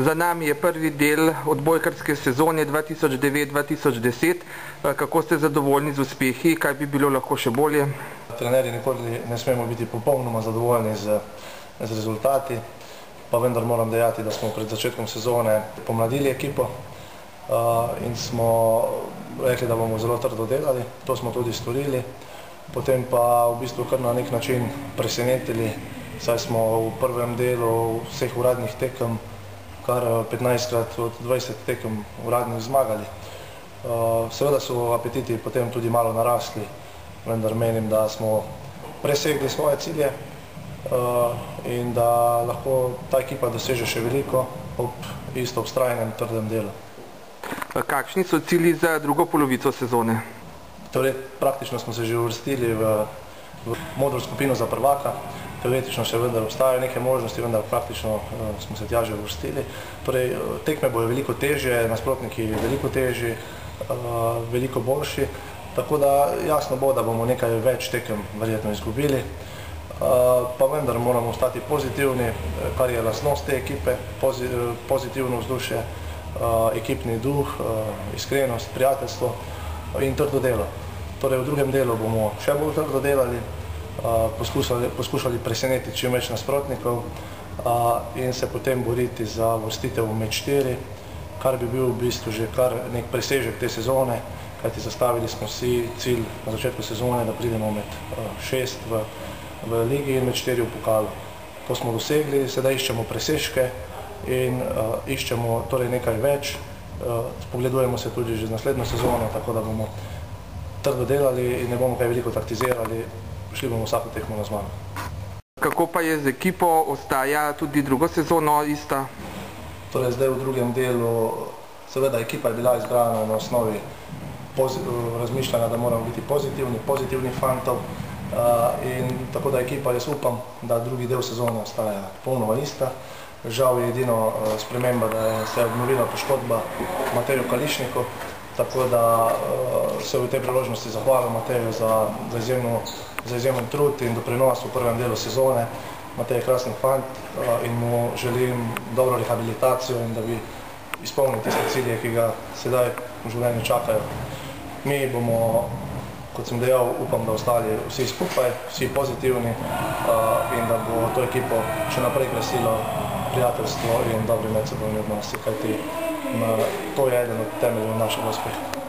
Za nami je prvi del odbojkarske sezone 2009-2010. Kako ste zadovoljni z uspehi? Kaj bi bilo lahko še bolje? Trenerji nikoli ne smemo biti popolnoma zadovoljni z rezultati, pa vendar moram dejati, da smo pred začetkom sezone pomladili ekipo in smo rekli, da bomo zelo trdo delali. To smo tudi storili. Potem pa v bistvu kar na nek način presenetili, saj smo v prvem delu vseh uradnih tekem kar 15krat od 20 tekem uradnih zmagali. Seveda so apetiti potem tudi malo narasli, vendar menim, da smo presegli svoje cilje in da lahko ta ekipa doseže še veliko ob isto vztrajnem trdem delu. Kakšni so cilji za drugo polovico sezone? Torej, praktično smo se že uvrstili v modro skupino za prvaka. Teoretično še vendar obstajajo neke možnosti, vendar praktično smo se tja že uvrstili. Torej, tekme bojo veliko težje, nasprotniki veliko težji, veliko boljši, tako da jasno bo, da bomo nekaj več tekem verjetno izgubili. Pa vendar moramo ostati pozitivni, kar je lastnost te ekipe, pozitivno vzdušje, ekipni duh, iskrenost, prijateljstvo in trdo delo. Torej, v drugem delu bomo še bolj trdo delali, poskušali presenetiti čim več nasprotnikov in se potem boriti za uvrstitev med 4, kar bi bil v bistvu že kar nek presežek te sezone, kajti zastavili smo si cilj na začetku sezone, da pridemo med 6 v ligi in med 4 v pokalu. To smo dosegli, sedaj iščemo presežke in iščemo torej nekaj več. Spogledujemo se tudi že z naslednjo sezono, tako da bomo trdo delali in ne bomo kaj veliko taktizirali, šli bomo vsako tekmo na zmago. Kako pa je z ekipo? Ostaja tudi drugo sezono ista? Torej, zdaj v drugem delu, seveda ekipa je bila izbrana na osnovi razmišljanja, da moramo biti pozitivni fantov in tako da ekipa, jaz upam, da drugi del sezone ostaja popolnoma ista. Žal je edino sprememba, da se je obnovila poškodba Mateju Kališniku, tako da se v tej priložnosti zahvalim Mateju za izjemen trud in doprinos v prvem delu sezone. Matej je krasen fant in mu želim dobro rehabilitacijo in da bi izpolnil tiste cilje, ki ga sedaj v življenju čakajo. Mi bomo, kot sem dejal, upam, da ostali vsi skupaj, vsi pozitivni in da bo to ekipo še naprej krasilo prijateljstvo in dobri medsebojni odnosi, kajti to je eden od temeljev našega uspeha.